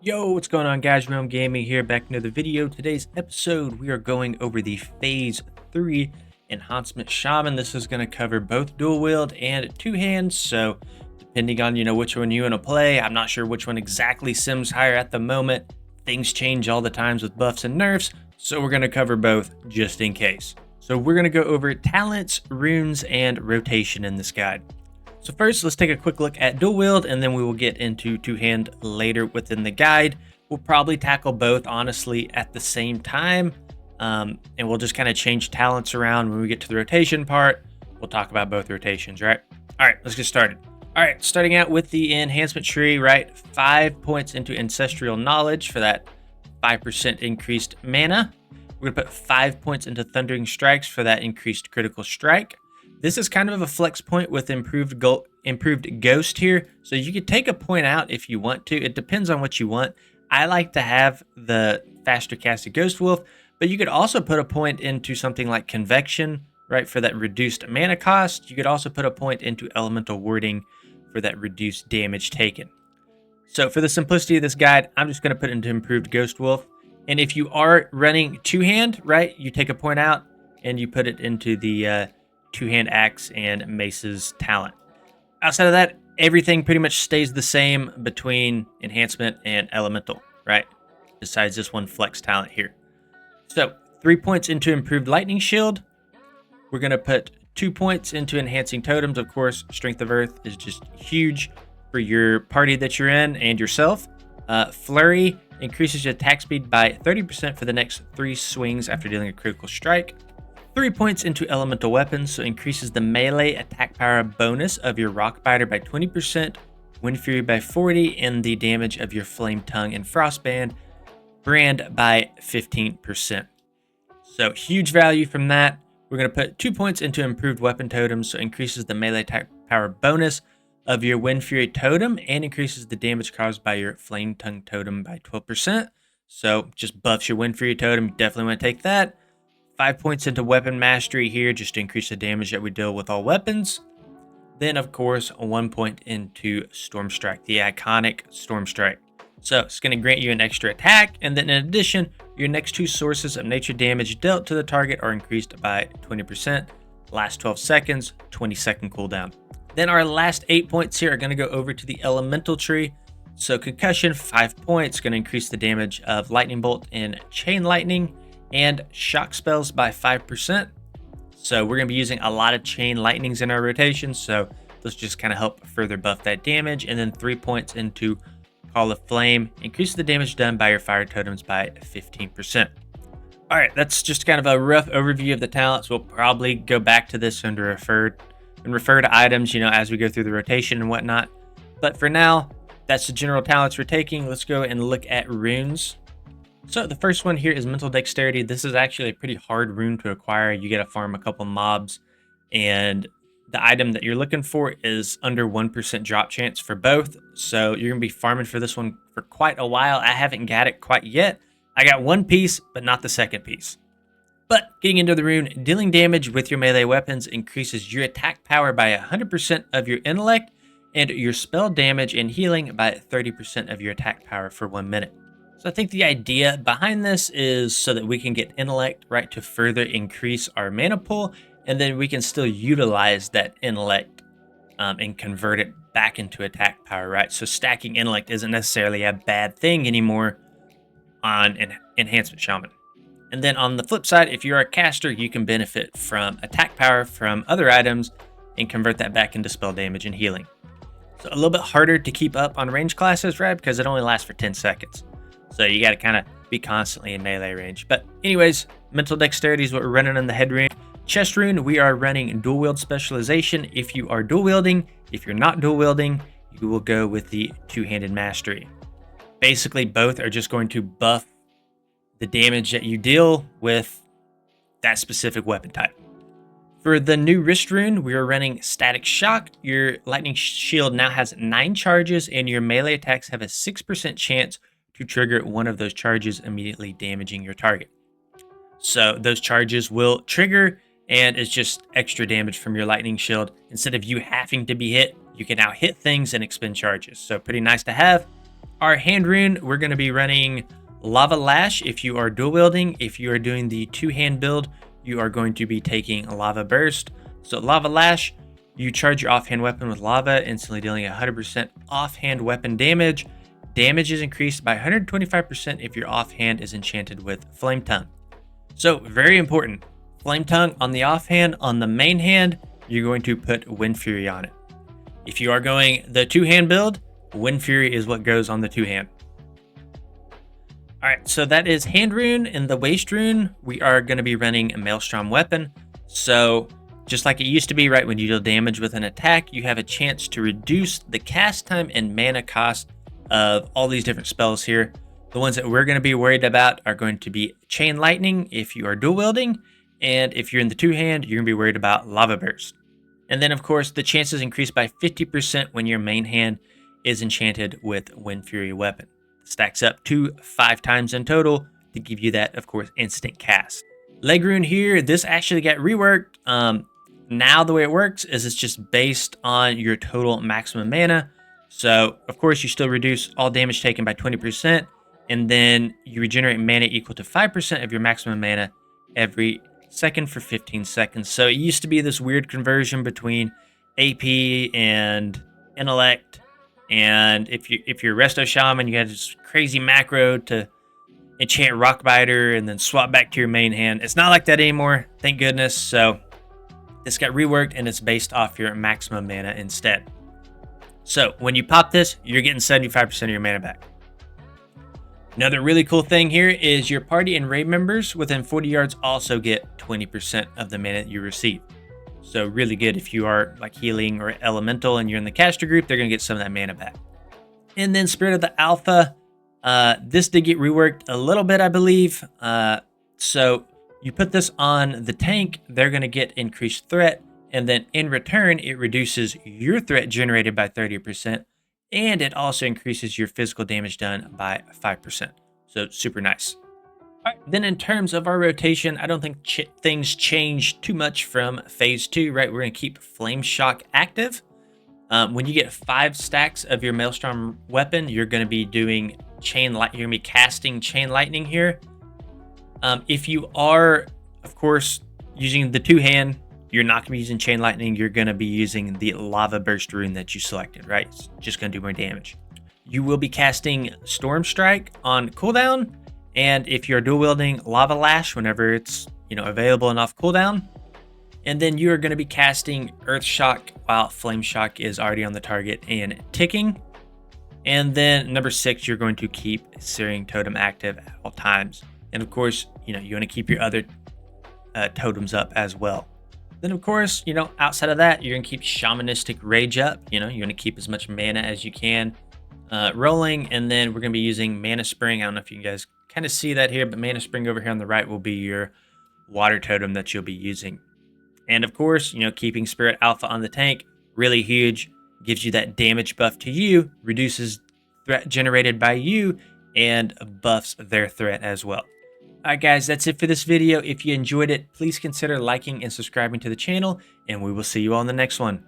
Yo, what's going on, guys? Realm Gaming here, back into the video. Today's episode, we are going over the Phase 3 Enhancement Shaman. This is going to cover both dual wield and two hands, so depending on, which one you want to play, I'm not sure which one exactly sims higher at the moment. Things change all the times with buffs and nerfs, so we're going to cover both just in case. So we're going to go over talents, runes, and rotation in this guide. So first, let's take a quick look at dual wield, and then we will get into two-hand later within the guide. We'll probably tackle both, honestly, at the same time, and we'll just kind of change talents around when we get to the rotation part. We'll talk about both rotations, right? All right, let's get started. All right, starting out with the enhancement tree, right? 5 points into ancestral knowledge for that 5% increased mana. We're gonna put 5 points into thundering strikes for that increased critical strike. This is kind of a flex point with improved ghost here, so you could take a point out if you want to. It depends on what you want. I like to have the faster casted Ghost Wolf, but you could also put a point into something like Convection, right, for that reduced mana cost. You could also put a point into Elemental Warding for that reduced damage taken. So for the simplicity of this guide, I'm just going to put into improved Ghost Wolf. And if you are running two-hand, right, you take a point out and you put it into the two-hand axe and mace's talent. Outside of that, everything pretty much stays the same between enhancement and elemental, right? Besides this one flex talent here. So 3 points into improved lightning shield. We're going to put 2 points into enhancing totems. Of course, strength of earth is just huge for your party that you're in and yourself. Flurry increases your attack speed by 30% for the next 3 swings after dealing a critical strike. 3 points into elemental weapons, so increases the melee attack power bonus of your Rockbiter by 20%, Wind Fury by 40%, and the damage of your Flame Tongue and Frostband brand by 15%. So huge value from that. We're going to put 2 points into improved weapon totems, so increases the melee attack power bonus of your Wind Fury totem and increases the damage caused by your Flame Tongue totem by 12%. So just buffs your Wind Fury totem. You definitely want to take that. 5 points into weapon mastery here just to increase the damage that we deal with all weapons. Then, of course, 1 point into Storm Strike, the iconic Storm Strike. So it's going to grant you an extra attack, and then in addition, your next 2 sources of nature damage dealt to the target are increased by 20%. Last 12 seconds, 20-second cooldown. Then our last 8 points here are going to go over to the elemental tree. So concussion, 5 points, going to increase the damage of lightning bolt and chain lightning, and shock spells by 5%. So we're going to be using a lot of chain lightnings in our rotation, so let's just kind of help further buff that damage. And then 3 points into Call of Flame, increases the damage done by your fire totems by 15%. All right, that's just kind of a rough overview of the talents. We'll probably go back to this under refer to items, as we go through the rotation and whatnot. But for now, that's the general talents we're taking. Let's go and look at runes. So the first one here is Mental Dexterity. This is actually a pretty hard rune to acquire. You got to farm a couple mobs, and the item that you're looking for is under 1% drop chance for both. So you're going to be farming for this one for quite a while. I haven't got it quite yet. I got one piece, but not the second piece. But getting into the rune, dealing damage with your melee weapons increases your attack power by 100% of your intellect, and your spell damage and healing by 30% of your attack power for 1 minute. So I think the idea behind this is so that we can get intellect, right, to further increase our mana pool, and then we can still utilize that intellect and convert it back into attack power, right? So stacking intellect isn't necessarily a bad thing anymore on an Enhancement Shaman. And then on the flip side, if you're a caster, you can benefit from attack power from other items and convert that back into spell damage and healing. So a little bit harder to keep up on range classes, right? Because it only lasts for 10 seconds. So you got to kind of be constantly in melee range. But anyways, Mental Dexterity is what we're running in the head rune. Chest rune, we are running dual wield specialization. If you are dual wielding, if you're not dual wielding, you will go with the two-handed mastery. Basically, both are just going to buff the damage that you deal with that specific weapon type. For the new wrist rune, we are running Static Shock. Your lightning shield now has 9 charges, and your melee attacks have a 6% chance to trigger one of those charges, immediately damaging your target. So those charges will trigger, and it's just extra damage from your lightning shield. Instead of you having to be hit, you can now hit things and expend charges. So pretty nice to have. Our hand rune, we're going to be running Lava Lash if you are dual wielding. If you are doing the two-hand build, you are going to be taking Lava Burst. So Lava Lash, you charge your offhand weapon with lava, instantly dealing 100% offhand weapon damage. Damage is increased by 125% if your offhand is enchanted with Flame Tongue. So very important. Flame Tongue on the offhand. On the main hand, you're going to put Wind Fury on it. If you are going the two-hand build, Wind Fury is what goes on the two-hand. Alright, so that is hand rune. In the waist rune, we are going to be running a Maelstrom weapon. So just like it used to be, right, when you deal damage with an attack, you have a chance to reduce the cast time and mana cost of all these different spells here. The ones that we're going to be worried about are going to be Chain Lightning if you are dual wielding, and if you're in the two-hand, you're going to be worried about Lava Burst. And then, of course, the chances increase by 50% when your main hand is enchanted with Wind Fury weapon. Stacks up to 5 times in total to give you that, of course, instant cast. Leg rune here, this actually got reworked. Now the way it works is it's just based on your total maximum mana. So, of course, you still reduce all damage taken by 20%, and then you regenerate mana equal to 5% of your maximum mana every second for 15 seconds. So it used to be this weird conversion between AP and intellect. And if you're Resto Shaman, you got this crazy macro to enchant Rockbiter and then swap back to your main hand. It's not like that anymore, thank goodness. So this got reworked and it's based off your maximum mana instead. So when you pop this, you're getting 75% of your mana back. Another really cool thing here is your party and raid members within 40 yards also get 20% of the mana you receive. So really good if you are like healing or elemental and you're in the caster group, they're going to get some of that mana back. And then Spirit of the Alpha, this did get reworked a little bit, I believe. So you put this on the tank, they're going to get increased threat. And then in return, it reduces your threat generated by 30%. And it also increases your physical damage done by 5%. So super nice. All right, then in terms of our rotation, I don't think things change too much from phase 2, right? We're going to keep Flame Shock active. When you get 5 stacks of your Maelstrom weapon, you're going to be doing you're going to be casting Chain Lightning here. If you are, of course, using the two-hand, you're not going to be using Chain Lightning. You're going to be using the Lava Burst rune that you selected, right? It's just going to do more damage. You will be casting Storm Strike on cooldown. And if you're dual wielding, Lava Lash whenever it's, available and off cooldown. And then you are going to be casting Earth Shock while Flame Shock is already on the target and ticking. And then number 6, you're going to keep Searing Totem active at all times. And of course, you want to keep your other totems up as well. Then of course, outside of that, you're going to keep Shamanistic Rage up. You're going to keep as much mana as you can rolling. And then we're going to be using Mana Spring. I don't know if you guys kind of see that here, but Mana Spring over here on the right will be your water totem that you'll be using. And of course, keeping Spirit Alpha on the tank, really huge, gives you that damage buff to you, reduces threat generated by you, and buffs their threat as well. Alright guys, that's it for this video. If you enjoyed it, please consider liking and subscribing to the channel, and we will see you all in the next one.